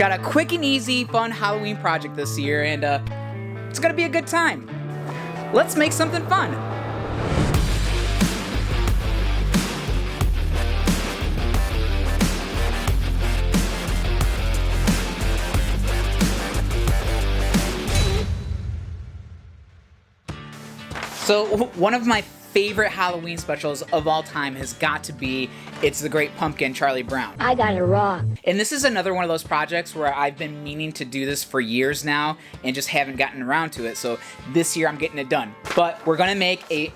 Got a quick and easy, fun Halloween project this year, and it's gonna be a good time. Let's make something fun. So one of my favorite Halloween specials of all time has got to be It's the Great Pumpkin, Charlie Brown. I got it wrong. And this is another one of those projects where I've been meaning to do this for years now and just haven't gotten around to it. So this year I'm getting it done. But we're gonna make a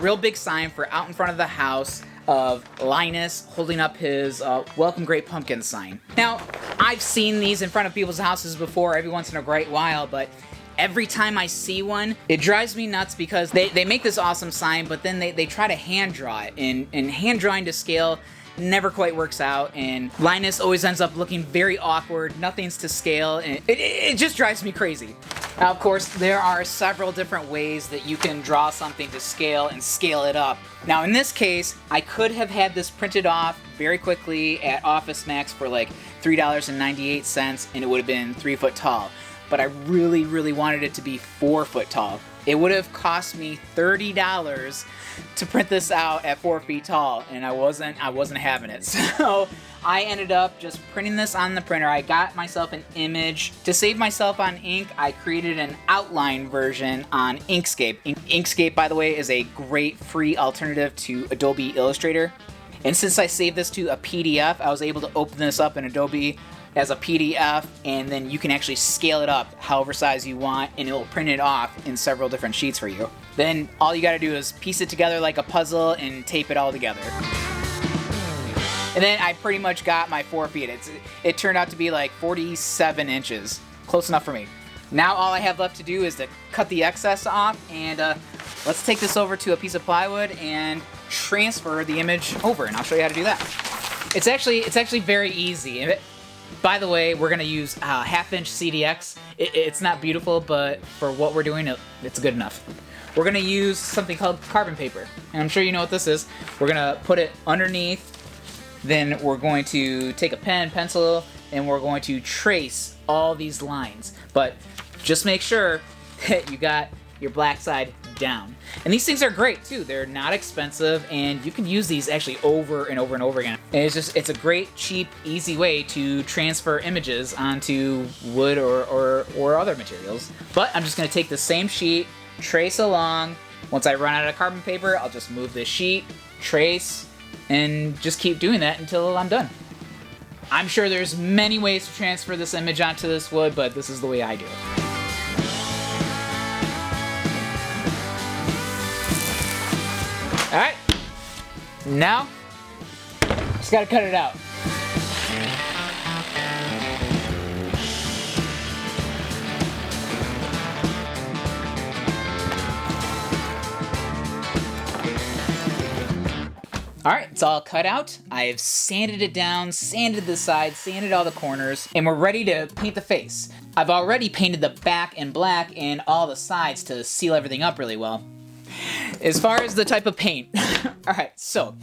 real big sign for out in front of the house of Linus holding up his Welcome Great Pumpkin sign. Now, I've seen these in front of people's houses before every once in a great while, but every time I see one, it drives me nuts because they make this awesome sign, but then they try to hand draw it, and hand drawing to scale never quite works out, and Linus always ends up looking very awkward, nothing's to scale, and it just drives me crazy. Now, of course, there are several different ways that you can draw something to scale and scale it up. Now, in this case, I could have had this printed off very quickly at Office Max for like $3.98, and it would have been 3 foot tall. But I really, really wanted it to be 4 foot tall. It would have cost me $30 to print this out at 4 feet tall, and I wasn't having it. So I ended up just printing this on the printer. I got myself an image. To save myself on ink, I created an outline version on Inkscape. Inkscape, by the way, is a great free alternative to Adobe Illustrator. And since I saved this to a PDF, I was able to open this up in Adobe as a PDF, and then you can actually scale it up however size you want, and it will print it off in several different sheets for you. Then all you gotta do is piece it together like a puzzle and tape it all together. And then I pretty much got my 4 feet. It turned out to be like 47 inches. Close enough for me. Now all I have left to do is to cut the excess off, and let's take this over to a piece of plywood and transfer the image over, and I'll show you how to do that. It's actually very easy. By the way, we're gonna use 1/2-inch CDX. It's not beautiful, but for what we're doing, it's good enough. We're gonna use something called carbon paper, and I'm sure you know what this is. We're gonna put it underneath, then we're going to take a pen, pencil, and we're going to trace all these lines. But just make sure that you got your black side down. And these things are great too. They're not expensive, and you can use these actually over and over and over again. And it's a great, cheap, easy way to transfer images onto wood or other materials. But I'm just gonna take the same sheet, trace along. Once I run out of carbon paper, I'll just move this sheet, trace, and just keep doing that until I'm done. I'm sure there's many ways to transfer this image onto this wood, but this is the way I do it. Alright, now, just gotta cut it out. Alright, it's all cut out. I've sanded it down, sanded the sides, sanded all the corners, and we're ready to paint the face. I've already painted the back in black and all the sides to seal everything up really well. As far as the type of paint, alright, so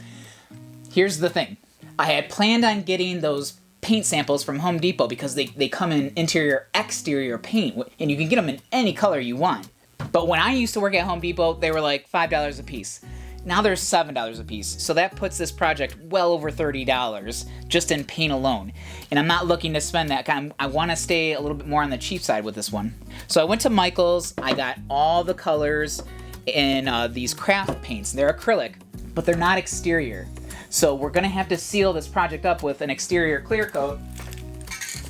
here's the thing. I had planned on getting those paint samples from Home Depot because they come in interior, exterior paint, and you can get them in any color you want. But when I used to work at Home Depot, they were like $5 a piece. Now they're $7 a piece, so that puts this project well over $30 just in paint alone. And I'm not looking to spend that kind. I want to stay a little bit more on the cheap side with this one. So I went to Michael's, I got all the colors in these craft paints. They're acrylic, but they're not exterior. So we're gonna have to seal this project up with an exterior clear coat.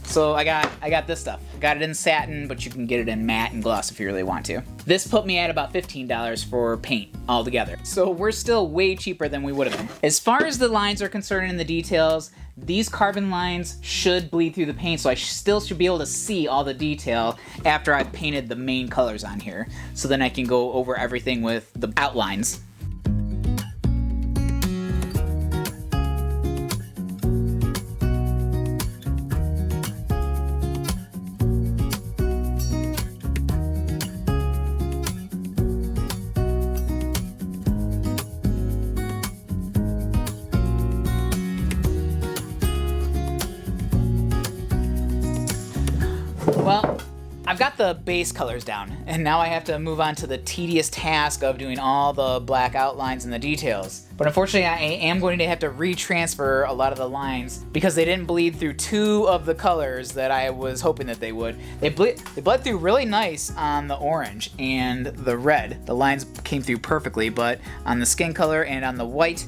So I got this stuff. I got it in satin, but you can get it in matte and gloss if you really want to. This put me at about $15 for paint altogether. So we're still way cheaper than we would have been. As far as the lines are concerned in the details, these carbon lines should bleed through the paint, so I still should be able to see all the detail after I've painted the main colors on here. So then I can go over everything with the outlines. Well, I've got the base colors down, and now I have to move on to the tedious task of doing all the black outlines and the details. But unfortunately, I am going to have to retransfer a lot of the lines because they didn't bleed through 2 of the colors that I was hoping that they would. They bled through really nice on the orange and the red. The lines came through perfectly, but on the skin color and on the white,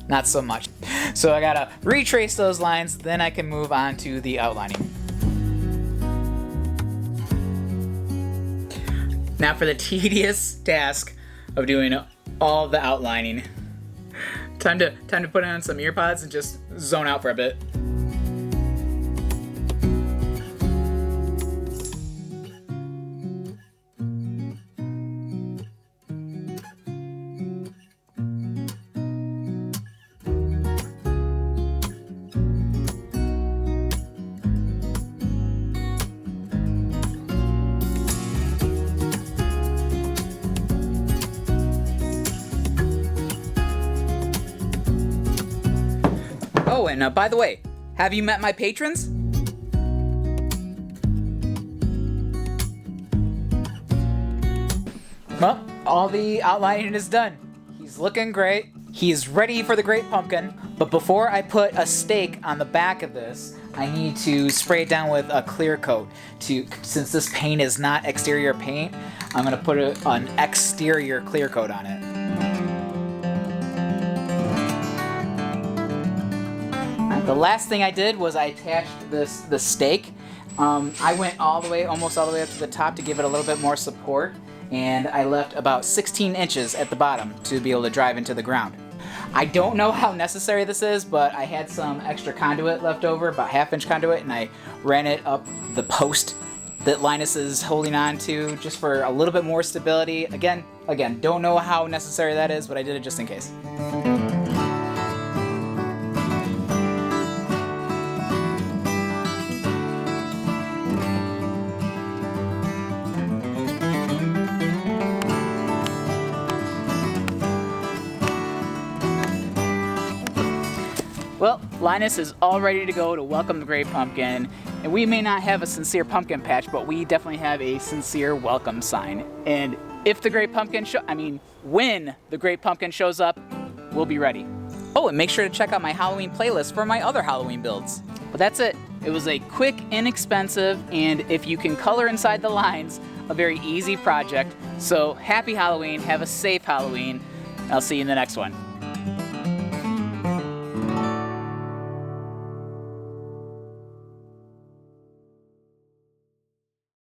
not so much. So I gotta retrace those lines, then I can move on to the outlining. Now for the tedious task of doing all the outlining. Time to put on some ear pods and just zone out for a bit. Oh, and by the way, have you met my patrons? Well, all the outlining is done. He's looking great. He's ready for the great pumpkin. But before I put a stake on the back of this, I need to spray it down with a clear coat. Since this paint is not exterior paint, I'm gonna put an exterior clear coat on it. The last thing I did was I attached the stake. I went almost all the way up to the top to give it a little bit more support, and I left about 16 inches at the bottom to be able to drive into the ground. I don't know how necessary this is, but I had some extra conduit left over, about 1/2-inch conduit, and I ran it up the post that Linus is holding on to just for a little bit more stability. Again, don't know how necessary that is, but I did it just in case. Well, Linus is all ready to go to welcome the great pumpkin, and we may not have a sincere pumpkin patch, but we definitely have a sincere welcome sign. And if the great pumpkin when the great pumpkin shows up, we'll be ready. Oh, and make sure to check out my Halloween playlist for my other Halloween builds. But that's it. It was a quick, inexpensive, and if you can color inside the lines, a very easy project. So happy Halloween, have a safe Halloween. I'll see you in the next one.